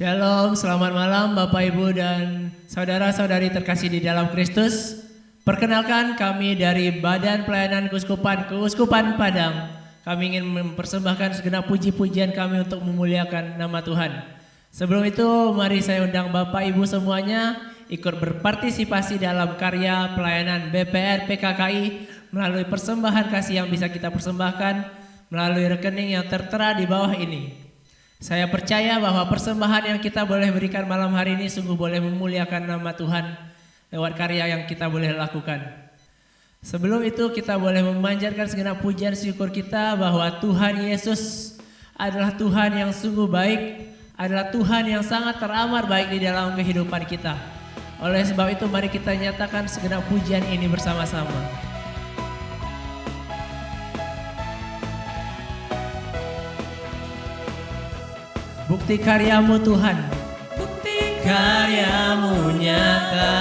Shalom, selamat malam Bapak Ibu dan saudara-saudari terkasih di dalam Kristus. Perkenalkan kami dari Badan Pelayanan Keuskupan Padang. Kami ingin mempersembahkan segenap puji-pujian kami untuk memuliakan nama Tuhan. Sebelum itu mari saya undang Bapak Ibu semuanya ikut berpartisipasi dalam karya pelayanan BPR PKKI melalui persembahan kasih yang bisa kita persembahkan melalui rekening yang tertera di bawah ini. Saya percaya bahwa persembahan yang kita boleh berikan malam hari ini sungguh boleh memuliakan nama Tuhan lewat karya yang kita boleh lakukan. Sebelum itu kita boleh memanjatkan segenap pujian syukur kita bahwa Tuhan Yesus adalah Tuhan yang sungguh baik, adalah Tuhan yang sangat teramat baik di dalam kehidupan kita. Oleh sebab itu mari kita nyatakan segenap pujian ini bersama-sama. Bukti karyamu Tuhan, bukti karyamu nyata.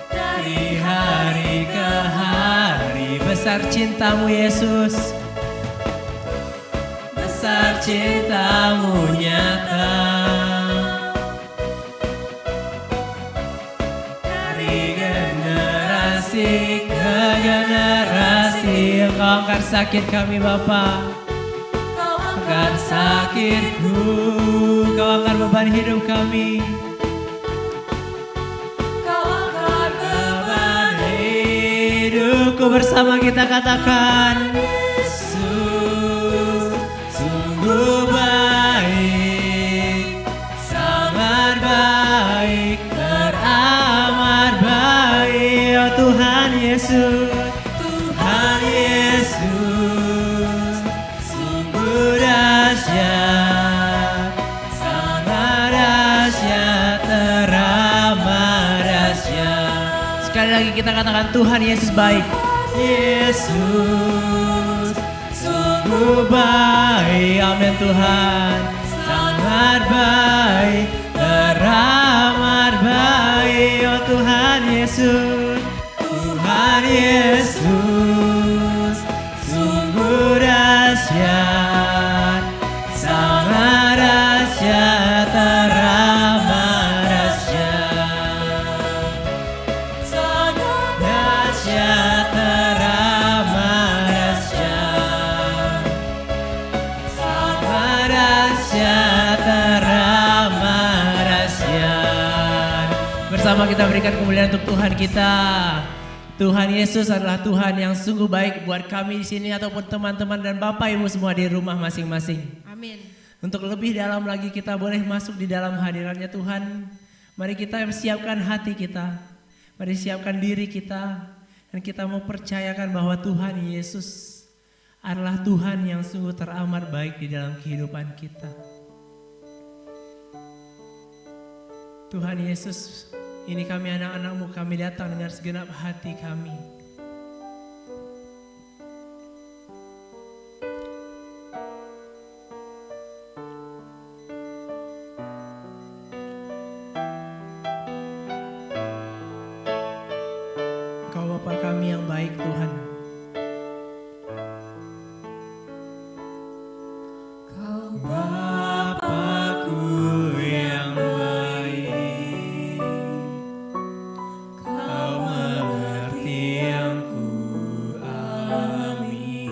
Dari hari ke hari besar cintamu Yesus, besar cintamu nyata. Dari generasi ke generasi Engkau angkat sakit kami Bapa, Kau angkat sakitku, Kau angkat beban hidup kami, Kau angkat beban hidupku. Bersama kita katakan, Yesus sungguh baik, sangat baik, teramat baik. Oh Tuhan Yesus, Tuhan Yesus sungguh dahsyat, sangat dahsyat, teramat dahsyat. Sekali lagi kita katakan Tuhan Yesus baik. Yesus sungguh baik, amin Tuhan, sangat baik, teramat baik. Oh Tuhan Yesus, Tuhan Yesus sungguh dahsyat, sangat dahsyat, teramat dahsyat, sangat dahsyat, teramat dahsyat, sangat dahsyat, teramat dahsyat. Bersama kita berikan kemuliaan untuk Tuhan kita. Tuhan Yesus adalah Tuhan yang sungguh baik buat kami di sini ataupun teman-teman dan Bapak Ibu semua di rumah masing-masing. Amin. Untuk lebih dalam lagi kita boleh masuk di dalam hadiratnya Tuhan. Mari kita siapkan hati kita, mari siapkan diri kita, dan kita mau percayakan bahwa Tuhan Yesus adalah Tuhan yang sungguh teramat baik di dalam kehidupan kita. Tuhan Yesus, ini kami anak-anak-Mu, kami datang dengan segenap hati kami. Engkau Bapa kami yang baik Tuhan. Kau Bapakku yang baik, Kau mengerti yang ku alami.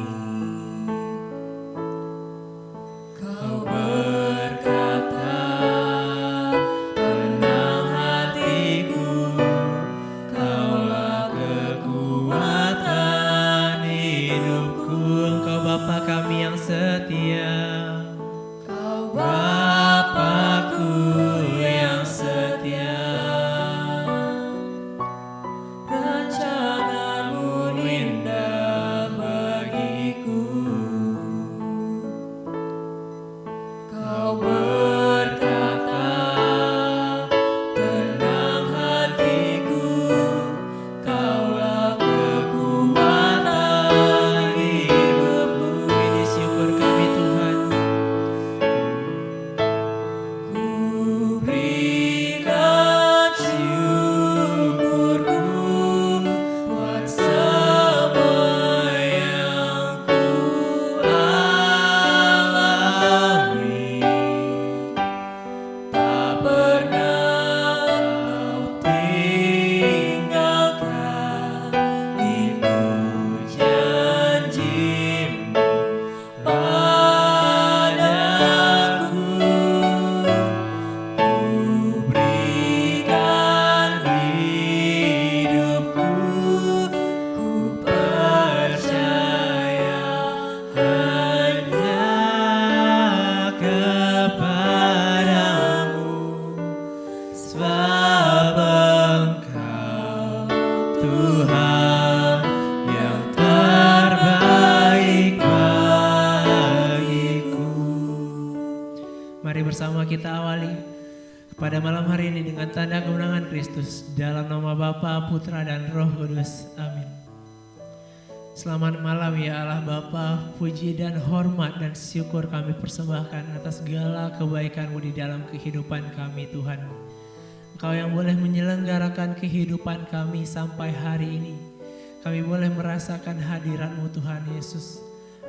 Kau berkata, tenang hatiku, Kaulah kekuatan Tuhan yang terbaik bagiku. Mari bersama kita awali pada malam hari ini dengan tanda kemenangan Kristus dalam nama Bapa, Putra dan Roh Kudus. Amin. Selamat malam ya Allah Bapa, puji dan hormat dan syukur kami persembahkan atas segala kebaikan-Mu di dalam kehidupan kami Tuhan. Engkau yang boleh menyelenggarakan kehidupan kami sampai hari ini. Kami boleh merasakan hadirat-Mu Tuhan Yesus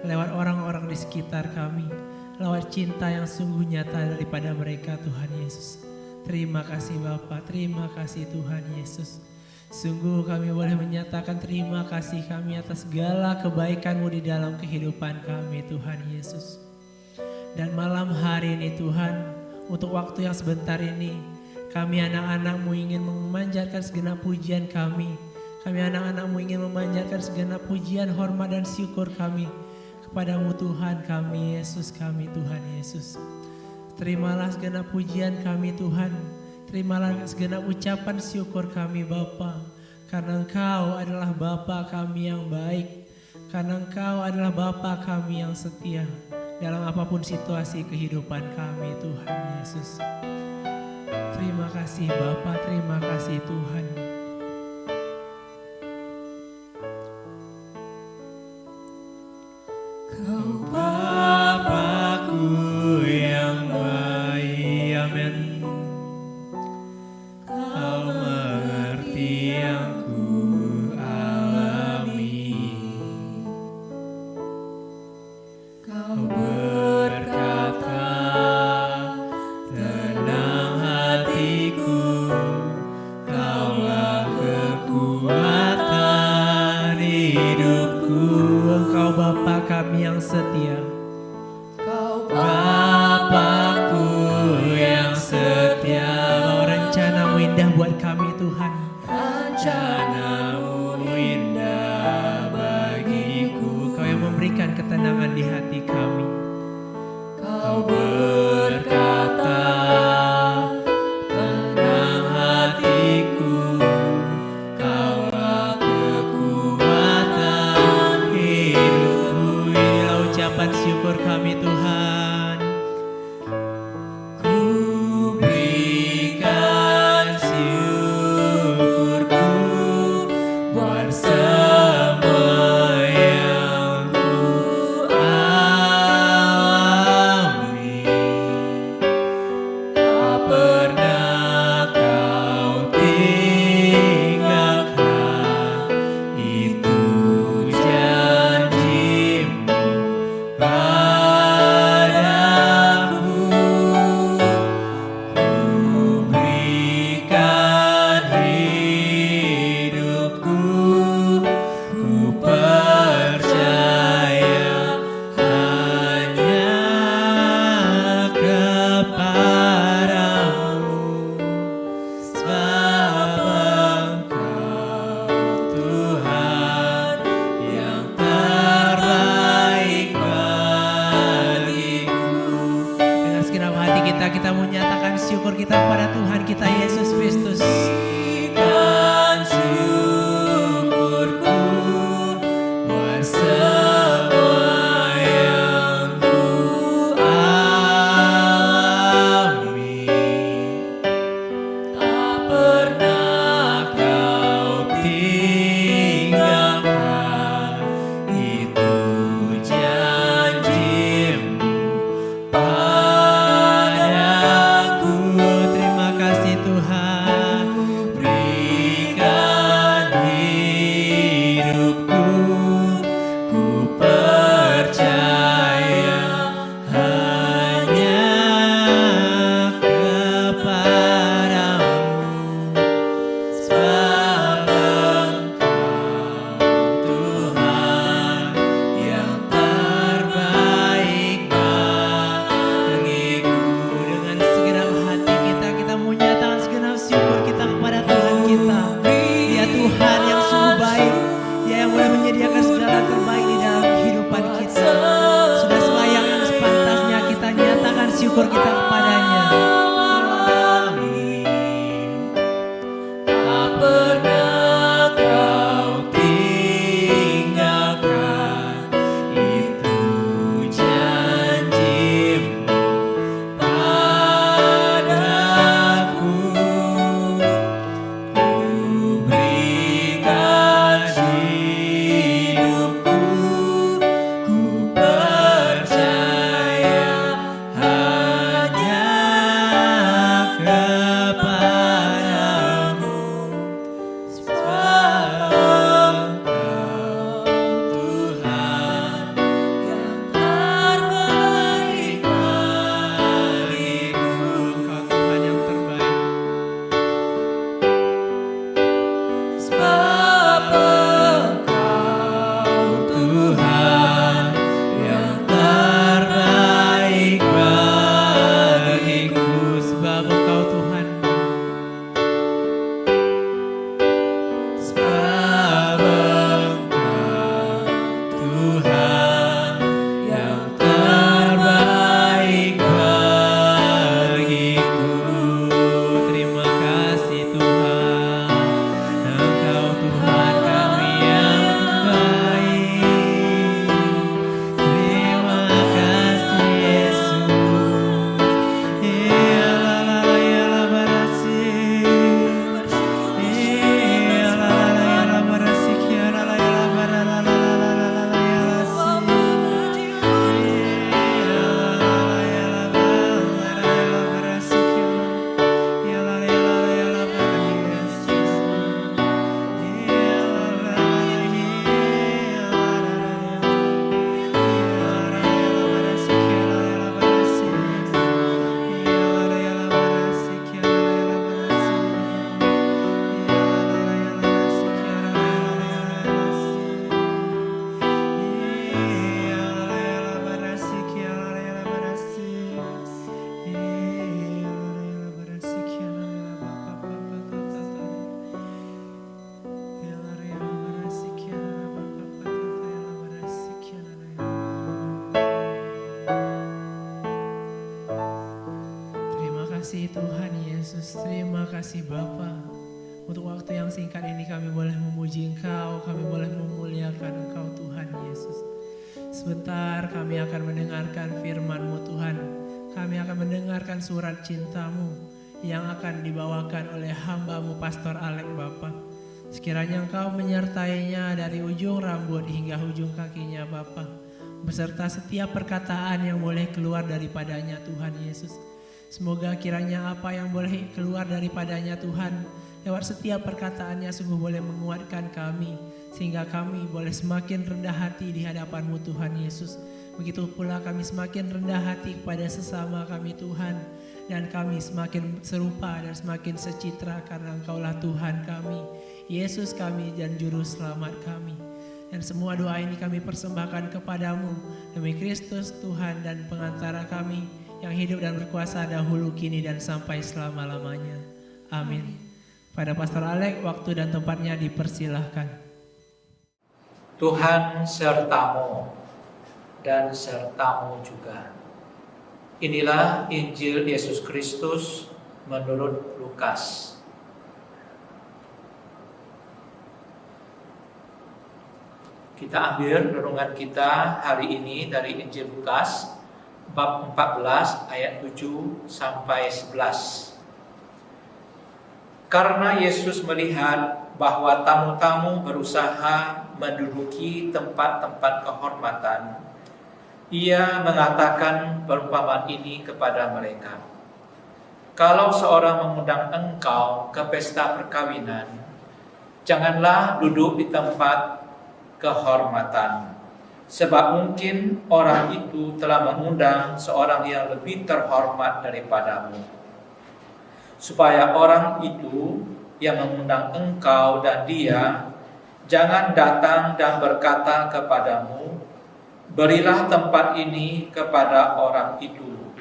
lewat orang-orang di sekitar kami, lewat cinta yang sungguh nyata daripada mereka Tuhan Yesus. Terima kasih Bapa, terima kasih Tuhan Yesus. Sungguh kami boleh menyatakan terima kasih kami atas segala kebaikan-Mu di dalam kehidupan kami Tuhan Yesus. Dan malam hari ini Tuhan, untuk waktu yang sebentar ini, kami anak-anak-Mu ingin memanjatkan segenap pujian kami. Kami anak-anak-Mu ingin memanjatkan segenap pujian, hormat dan syukur kami kepada-Mu Tuhan kami Yesus, kami Tuhan Yesus. Terimalah segenap pujian kami Tuhan. Terimalah segenap ucapan syukur kami Bapa. Karena Engkau adalah Bapa kami yang baik. Karena Engkau adalah Bapa kami yang setia dalam apapun situasi kehidupan kami Tuhan Yesus. Terima kasih Bapa, terima kasih Tuhan. Kau Bapa-Ku yang baik, amin. Kau mengerti yang ku alami. Kau berkata, tenang hatiku, Kaulah kekuatan hidupku. Engkau Bapa kami yang setia. Kau Bapa-Ku yang setia. Bahwa rencana-Mu indah buat kami Tuhan. Rencana-Mu indah bagiku. Kau yang memberikan ketenangan di hati kami. Kau berkata, tenang hatiku, Kaulah kekuatan hidupku. Inilah ucapan syukur kami Tuhan. Ku berikan syukurku buat semua yang ku alami. Tak pernah Kau tinggalkan, itu janji-Mu padaku. Ku berikan hidupku, ku percaya hanya kepada-Mu. Sebab Engkau Tuhan yang terbaik bagiku. Dengan segenap hati kita menyatakan syukur kita kepada Tuhan kita Yesus Kristus. Berikan syukurku buat semua yang ku alami. Tak pernah Kau tinggalkan, itu janji-Mu padaku. Terima kasih Tuhan. Berikan hidupku, ku percaya hanya kepada-Mu. Sebab Engkau Tuhan yang terbaik bagiku. Dengan segenap hati kita menyatakan segenap syukur kita kepada Tuhan kita. Dia Tuhan yang sungguh baik. Dia yang boleh menyediakan segala terbaik di dalam kehidupan kita. Sudah selayaknya dan sepantasnya kita nyatakan syukur kita kepada-Nya. Tak pernah Kau Yesus, terima kasih Bapa. Untuk waktu yang singkat ini kami boleh memuji Engkau, kami boleh memuliakan Engkau Tuhan Yesus. Sebentar kami akan mendengarkan firman-Mu Tuhan. Kami akan mendengarkan surat cinta-Mu yang akan dibawakan oleh hamba-Mu Pastor Alek Bapa. Sekiranya Engkau menyertainya dari ujung rambut hingga ujung kakinya Bapa, beserta setiap perkataan yang boleh keluar daripadanya Tuhan Yesus. Semoga kiranya apa yang boleh keluar daripadanya Tuhan lewat setiap perkataannya sungguh boleh menguatkan kami, sehingga kami boleh semakin rendah hati di hadapan-Mu Tuhan Yesus. Begitu pula kami semakin rendah hati kepada sesama kami Tuhan, dan kami semakin serupa dan semakin secitra karena Engkaulah Tuhan kami, Yesus kami dan Juru Selamat kami. Dan semua doa ini kami persembahkan kepadamu demi Kristus Tuhan dan pengantara kami yang hidup dan berkuasa dahulu kini dan sampai selama-lamanya. Amin. Pada Pastor Alek, waktu dan tempatnya dipersilahkan. Tuhan sertamu dan sertamu juga. Inilah Injil Yesus Kristus menurut Lukas. Kita ambil renungan kita hari ini dari Injil Lukas bab 14 ayat 7 sampai 11. Karena Yesus melihat bahwa tamu-tamu berusaha menduduki tempat-tempat kehormatan, Ia mengatakan perumpamaan ini kepada mereka. Kalau seorang mengundang engkau ke pesta perkawinan, janganlah duduk di tempat kehormatan, sebab mungkin orang itu telah mengundang seorang yang lebih terhormat daripadamu. Supaya orang itu yang mengundang engkau dan dia jangan datang dan berkata kepadamu, berilah tempat ini kepada orang itu.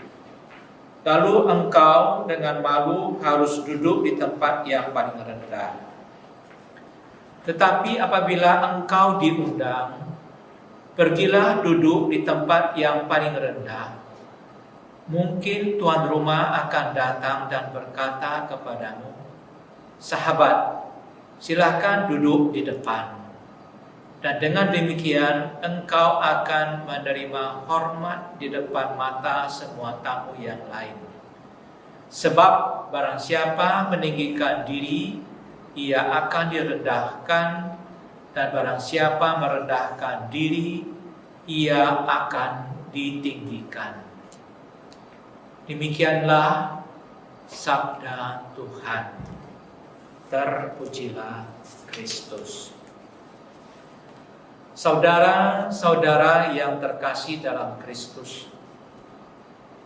Lalu engkau dengan malu harus duduk di tempat yang paling rendah. Tetapi apabila engkau diundang, pergilah duduk di tempat yang paling rendah. Mungkin tuan rumah akan datang dan berkata kepadamu, sahabat, silakan duduk di depan. Dan dengan demikian engkau akan menerima hormat di depan mata semua tamu yang lain. Sebab barang siapa meninggikan diri, ia akan direndahkan, dan barang siapa merendahkan diri, ia akan ditinggikan. Demikianlah sabda Tuhan. Terpujilah Kristus. Saudara-saudara yang terkasih dalam Kristus,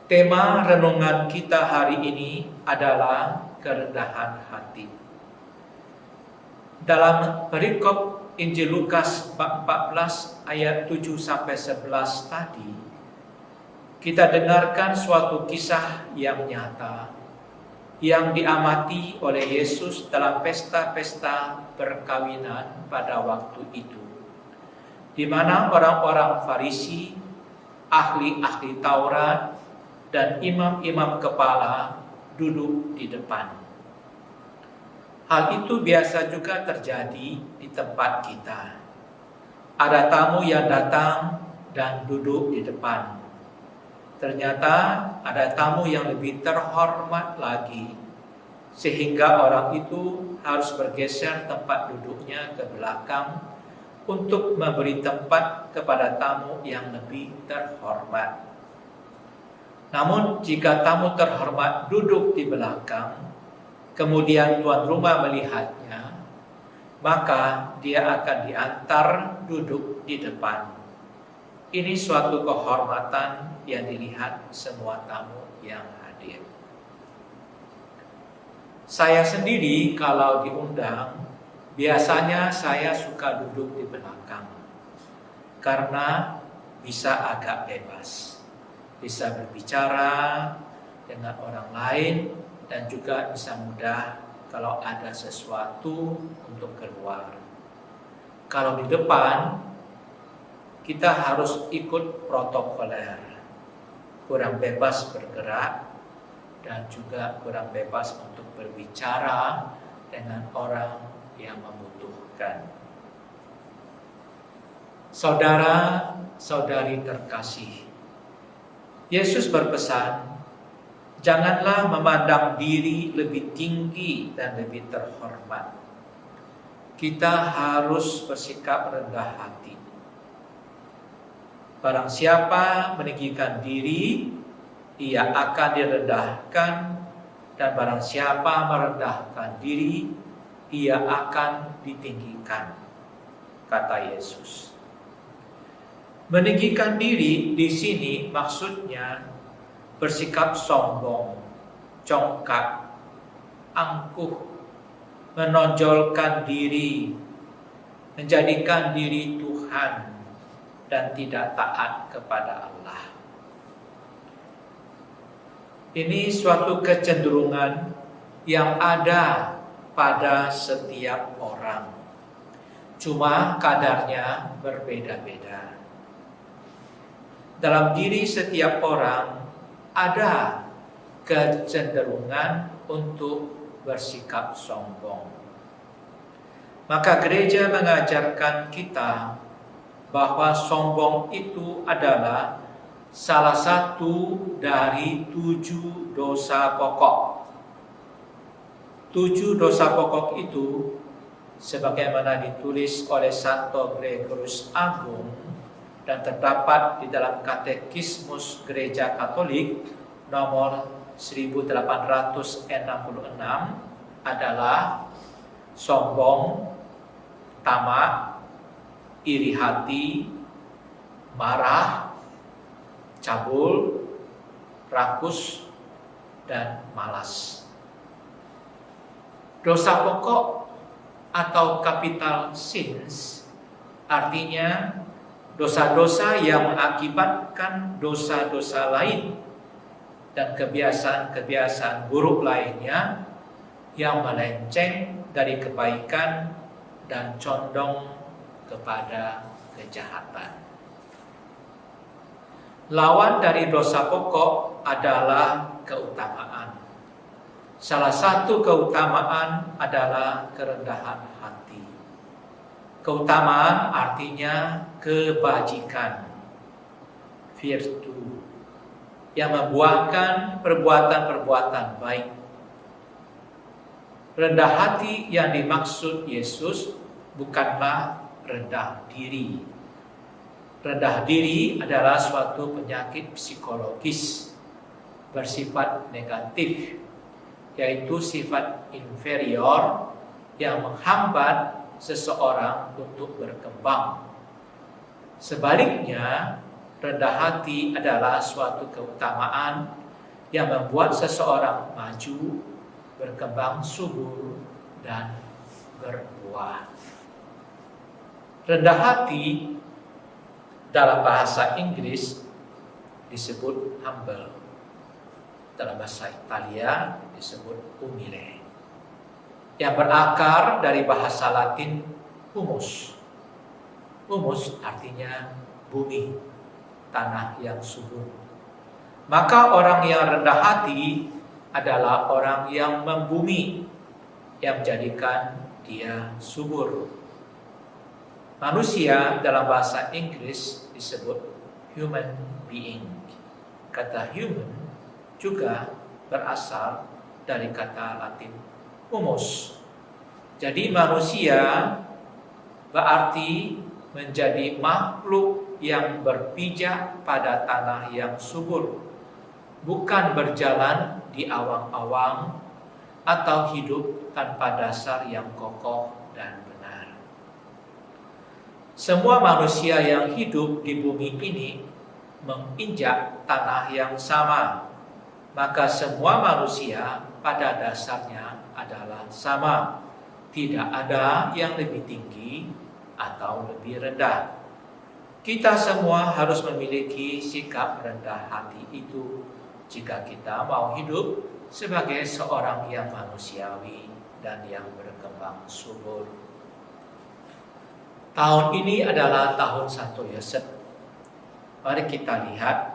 tema renungan kita hari ini adalah kerendahan hati. Dalam perikop Injil Lukas bab 14 ayat 7 sampai 11 tadi, kita dengarkan suatu kisah yang nyata yang diamati oleh Yesus dalam pesta-pesta perkawinan pada waktu itu, di mana orang-orang Farisi, ahli-ahli Taurat, dan imam-imam kepala duduk di depan. Hal itu biasa juga terjadi di tempat kita. Ada tamu yang datang dan duduk di depan. Ternyata ada tamu yang lebih terhormat lagi, sehingga orang itu harus bergeser tempat duduknya ke belakang untuk memberi tempat kepada tamu yang lebih terhormat. Namun jika tamu terhormat duduk di belakang, kemudian tuan rumah melihatnya, maka dia akan diantar duduk di depan. Ini suatu kehormatan yang dilihat semua tamu yang hadir. Saya sendiri kalau diundang, biasanya saya suka duduk di belakang, karena bisa agak bebas, bisa berbicara dengan orang lain, dan juga bisa mudah kalau ada sesuatu untuk keluar. Kalau di depan, kita harus ikut protokoler, kurang bebas bergerak, dan juga kurang bebas untuk berbicara dengan orang yang membutuhkan. Saudara-saudari terkasih, Yesus berpesan, janganlah memandang diri lebih tinggi dan lebih terhormat. Kita harus bersikap rendah hati. Barang siapa meninggikan diri, ia akan direndahkan, dan barang siapa merendahkan diri, ia akan ditinggikan, kata Yesus. Meninggikan diri di sini maksudnya bersikap sombong, congkak, angkuh, menonjolkan diri, menjadikan diri Tuhan, dan tidak taat kepada Allah. Ini suatu kecenderungan yang ada pada setiap orang, cuma kadarnya berbeda-beda. Dalam diri setiap orang ada kecenderungan untuk bersikap sombong. Maka gereja mengajarkan kita bahwa sombong itu adalah salah satu dari 7 dosa pokok. 7 dosa pokok itu sebagaimana ditulis oleh Santo Gregorius Agung dan terdapat di dalam Katekismus Gereja Katolik nomor 1866 adalah sombong, tamak, iri hati, marah, cabul, rakus, dan malas. Dosa pokok atau capital sins artinya dosa-dosa yang mengakibatkan dosa-dosa lain dan kebiasaan-kebiasaan buruk lainnya yang melenceng dari kebaikan dan condong kepada kejahatan. Lawan dari dosa pokok adalah keutamaan. Salah satu keutamaan adalah kerendahan hati. Keutamaan artinya kebajikan, virtu, yang membuahkan perbuatan-perbuatan baik. Rendah hati yang dimaksud Yesus bukanlah rendah diri. Rendah diri adalah suatu penyakit psikologis bersifat negatif, yaitu sifat inferior yang menghambat seseorang untuk berkembang. Sebaliknya, rendah hati adalah suatu keutamaan yang membuat seseorang maju, berkembang subur, dan berbuah. Rendah hati dalam bahasa Inggris disebut humble. Dalam bahasa Italia disebut umile, yang berakar dari bahasa Latin humus. Humus artinya bumi, tanah yang subur. Maka orang yang rendah hati adalah orang yang membumi, yang menjadikan dia subur. Manusia dalam bahasa Inggris disebut human being. Kata human juga berasal dari kata Latin humus. Jadi manusia berarti menjadi makhluk yang berpijak pada tanah yang subur, bukan berjalan di awang-awang atau hidup tanpa dasar yang kokoh dan benar. Semua manusia yang hidup di bumi ini menginjak tanah yang sama. Maka semua manusia pada dasarnya adalah sama. Tidak ada yang lebih tinggi atau lebih rendah. Kita semua harus memiliki sikap rendah hati itu jika kita mau hidup sebagai seorang yang manusiawi dan yang berkembang subur. Tahun ini adalah tahun Santo Yosef. Mari kita lihat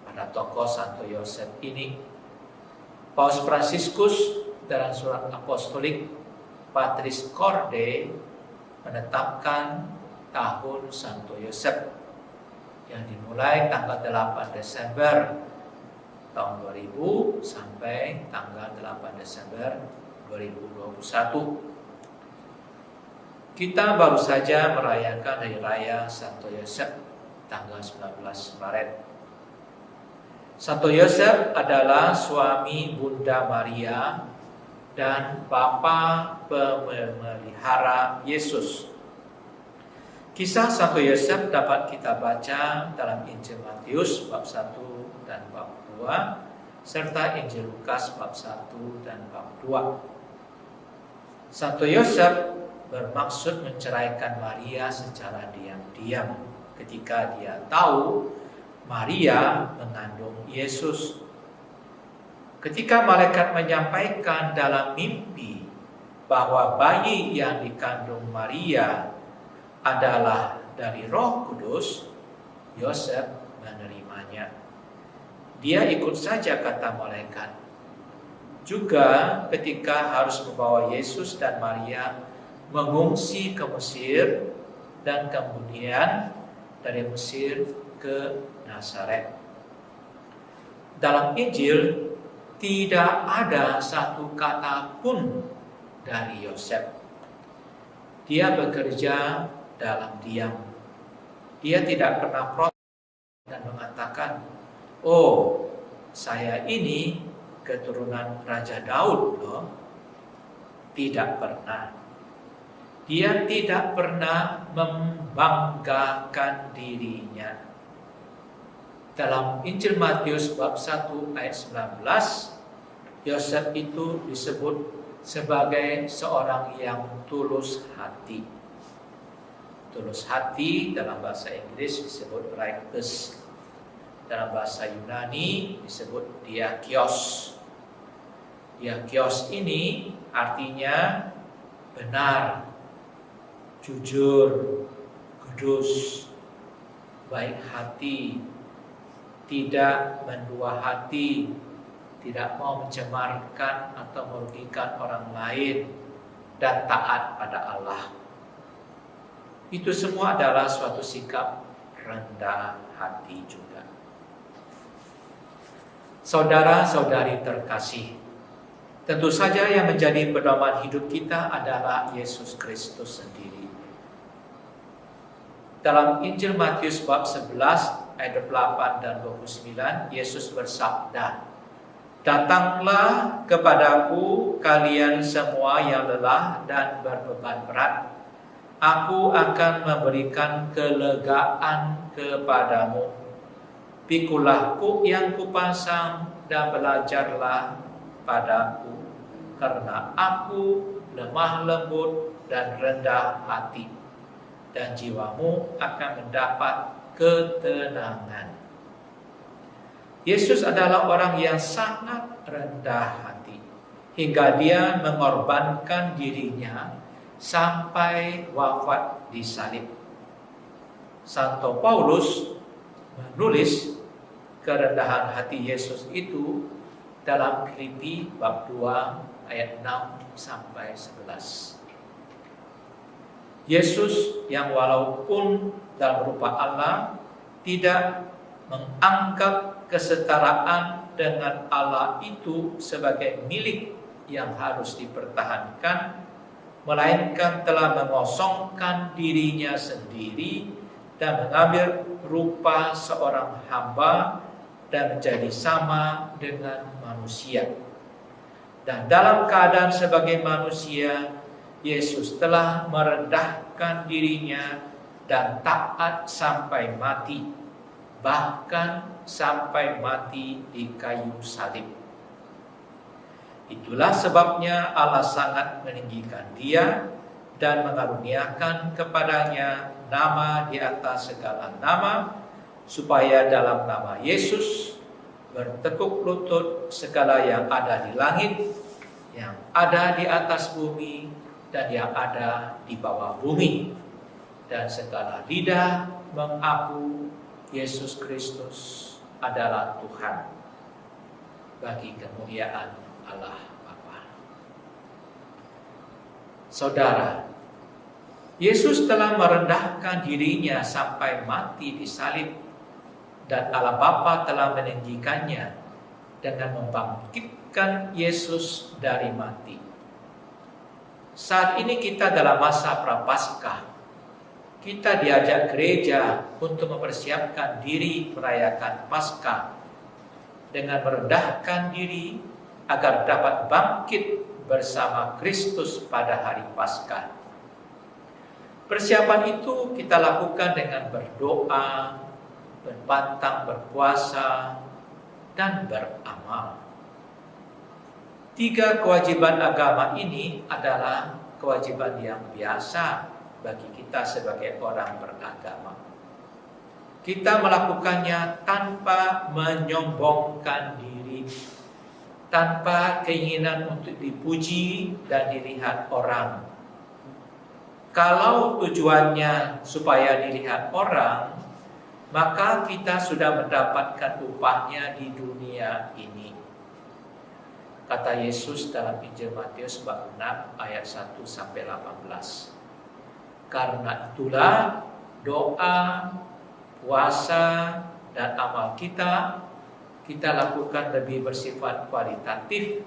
pada tokoh Santo Yosef ini. Paus Fransiskus dalam surat apostolik Patris Corde menetapkan tahun Santo Yosef yang dimulai tanggal 8 Desember tahun 2000 sampai tanggal 8 Desember 2021. Kita baru saja merayakan Hari Raya Santo Yosef tanggal 19 Maret. Santo Yosef adalah suami Bunda Maria dan bapa pemelihara Yesus. Kisah Santo Yosef dapat kita baca dalam Injil Matius bab 1 dan bab 2 serta Injil Lukas bab 1 dan bab 2. Santo Yosef bermaksud menceraikan Maria secara diam-diam ketika dia tahu Maria mengandung Yesus. Ketika malaikat menyampaikan dalam mimpi bahwa bayi yang dikandung Maria adalah dari Roh Kudus, Yosef menerimanya. Dia ikut saja kata malaikat. Juga ketika harus membawa Yesus dan Maria mengungsi ke Mesir dan kemudian dari Mesir ke Nazaret. Dalam Injil tidak ada satu kata pun dari Yosef. Dia bekerja dalam diam. Dia tidak pernah protes dan mengatakan, "Oh, saya ini keturunan Raja Daud loh." Tidak pernah. Dia tidak pernah membanggakan dirinya. Dalam Injil Matius bab 1 ayat 19, Yosef itu disebut sebagai seorang yang tulus hati. Tulus hati dalam bahasa Inggris disebut righteous. Dalam bahasa Yunani disebut diakios. Diakios ini artinya benar, jujur, kudus, baik hati, tidak mendua hati, tidak mau mencemarkan atau merugikan orang lain, dan taat pada Allah. Itu semua adalah suatu sikap rendah hati juga. Saudara-saudari terkasih, tentu saja yang menjadi pedoman hidup kita adalah Yesus Kristus sendiri. Dalam Injil Matius bab 11 ayat 28 dan 29, Yesus bersabda, "Datanglah kepadaku kalian semua yang lelah dan berbeban berat. Aku akan memberikan kelegaan kepadamu. Pikulah kuk yang kupasang dan belajarlah padaku, karena aku lemah lembut dan rendah hati, dan jiwamu akan mendapat ketenangan." Yesus adalah orang yang sangat rendah hati, hingga dia mengorbankan dirinya sampai wafat di salib. Santo Paulus menulis kerendahan hati Yesus itu dalam Filipi bab 2 ayat 6 sampai 11. Yesus yang walaupun dalam rupa Allah tidak menganggap kesetaraan dengan Allah itu sebagai milik yang harus dipertahankan, melainkan telah mengosongkan dirinya sendiri dan mengambil rupa seorang hamba dan menjadi sama dengan manusia. Dan dalam keadaan sebagai manusia, Yesus telah merendahkan dirinya dan taat sampai mati, bahkan sampai mati di kayu salib. Itulah sebabnya Allah sangat meninggikan dia dan mengaruniakan kepadanya nama di atas segala nama, supaya dalam nama Yesus bertekuk lutut segala yang ada di langit, yang ada di atas bumi, dan yang ada di bawah bumi, dan segala lidah mengaku Yesus Kristus adalah Tuhan, bagi kemuliaan Allah Bapa. Saudara, Yesus telah merendahkan dirinya sampai mati di salib, dan Allah Bapa telah meninggikannya dengan membangkitkan Yesus dari mati. Saat ini kita dalam masa Prapaskah. Kita diajak gereja untuk mempersiapkan diri merayakan Paskah dengan merendahkan diri agar dapat bangkit bersama Kristus pada hari Paskah. Persiapan itu kita lakukan dengan berdoa, berpantang, berpuasa, dan beramal. 3 kewajiban agama ini adalah kewajiban yang biasa bagi kita sebagai orang beragama. Kita melakukannya tanpa menyombongkan diri, tanpa keinginan untuk dipuji dan dilihat orang. Kalau tujuannya supaya dilihat orang, maka kita sudah mendapatkan upahnya di dunia ini. Kata Yesus dalam Injil Matius bab 6 ayat 1 sampai 18. Karena itulah doa, puasa, dan amal kita lakukan lebih bersifat kualitatif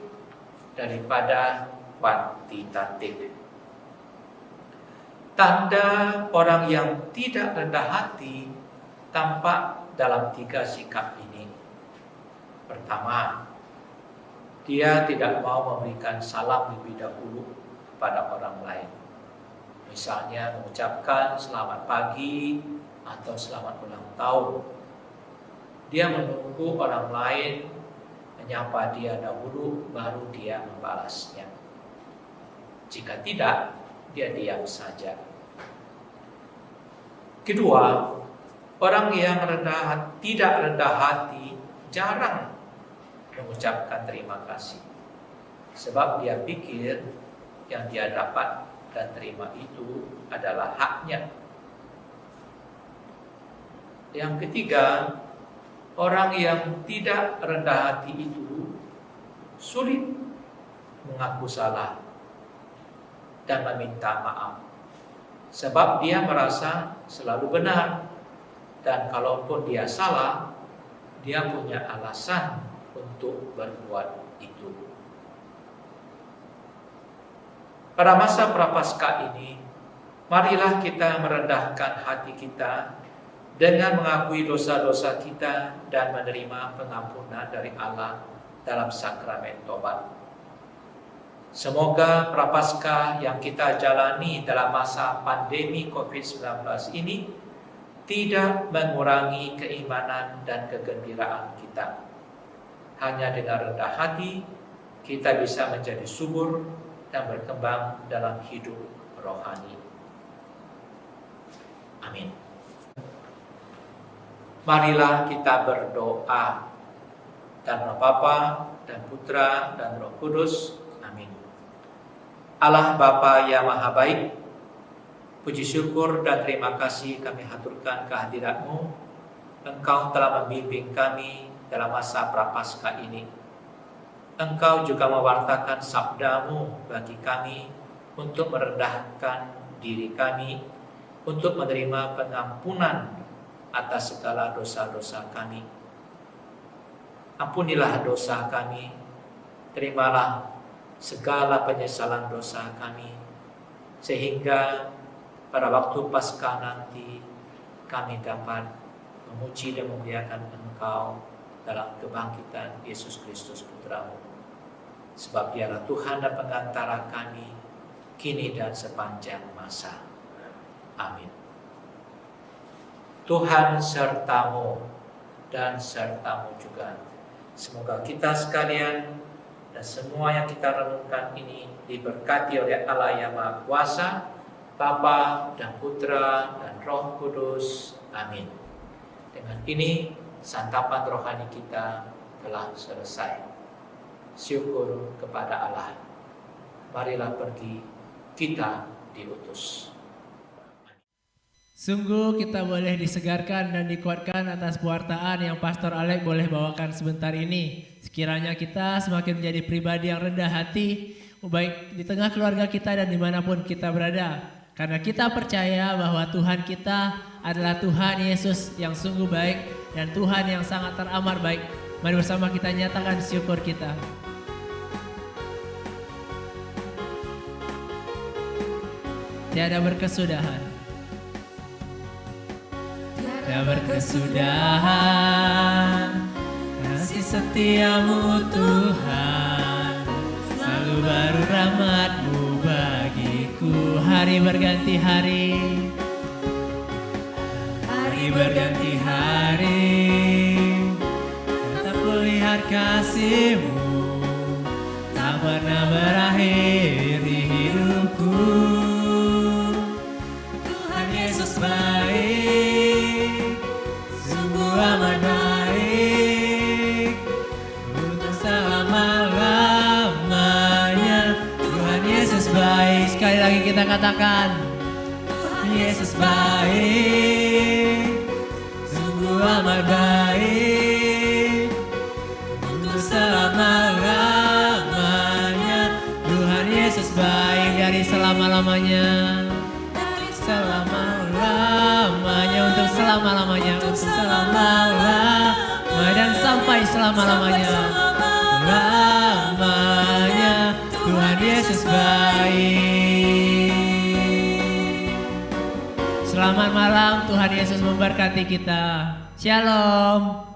daripada kuantitatif. Tanda orang yang tidak rendah hati tampak dalam 3 sikap ini. Pertama, dia tidak mau memberikan salam lebih dahulu kepada orang lain. Misalnya mengucapkan selamat pagi atau selamat ulang tahun. Dia menunggu orang lain menyapa dia dahulu, baru dia membalasnya. Jika tidak, dia diam saja. Kedua, orang yang tidak rendah hati jarang mengucapkan terima kasih. Sebab dia pikir yang dia dapat dan terima itu adalah haknya. Yang ketiga, orang yang tidak rendah hati itu sulit mengaku salah dan meminta maaf. Sebab dia merasa selalu benar, dan kalaupun dia salah, dia punya alasan untuk berbuat itu. Pada masa Prapaskah ini, marilah kita merendahkan hati kita dengan mengakui dosa-dosa kita dan menerima pengampunan dari Allah dalam sakramen tobat. Semoga Prapaskah yang kita jalani dalam masa pandemi COVID-19 ini tidak mengurangi keimanan dan kegembiraan kita. Hanya dengan rendah hati, kita bisa menjadi subur dan berkembang dalam hidup rohani. Amin. Marilah kita berdoa. Karena Bapa dan Putra dan Roh Kudus. Amin. Allah Bapa yang Maha Baik, puji syukur dan terima kasih kami haturkan kehadirat-Mu. Engkau telah membimbing kami dalam masa Prapaskah ini. Engkau juga mewartakan sabda-Mu bagi kami untuk merendahkan diri kami, untuk menerima pengampunan atas segala dosa-dosa kami. Ampunilah dosa kami, terimalah segala penyesalan dosa kami, sehingga pada waktu Paskah nanti kami dapat memuji dan memuliakan Engkau dalam kebangkitan Yesus Kristus Putra-Mu. Sebab Dialah Tuhan dan pengantara kami, kini dan sepanjang masa. Amin. Tuhan sertamu dan sertamu juga. Semoga kita sekalian dan semua yang kita renungkan ini diberkati oleh Allah yang Maha Kuasa, Bapa dan Putra dan Roh Kudus. Amin. Dengan ini santapan rohani kita telah selesai. Syukur kepada Allah. Marilah pergi, kita diutus. Sungguh kita boleh disegarkan dan dikuatkan atas pewartaan yang Pastor Alek boleh bawakan sebentar ini. Sekiranya kita semakin menjadi pribadi yang rendah hati, baik di tengah keluarga kita dan dimanapun kita berada. Karena kita percaya bahwa Tuhan kita adalah Tuhan Yesus yang sungguh baik dan Tuhan yang sangat teramat baik. Mari bersama kita nyatakan syukur kita. Tiada berkesudahan. Tiada berkesudahan, kasih setiamu Tuhan, selalu baru rahmat-Mu bagiku. Hari berganti hari, hari berganti hari, tak kulihat kasih-Mu tak pernah berakhir di hidupku. Tuhan Yesus baik, sungguh amat baik, untuk selama-lamanya. Tuhan Yesus baik. Sekali lagi kita katakan, Tuhan Yesus baik, sungguh amat baik, untuk selama-lamanya. Tuhan Yesus baik dari selama-lamanya, dari selama-lamanya, untuk selama-lamanya, untuk selama-lamanya, dan sampai selama-lamanya. Lamanya Tuhan Yesus baik. Selamat malam, Tuhan Yesus memberkati kita. Shalom.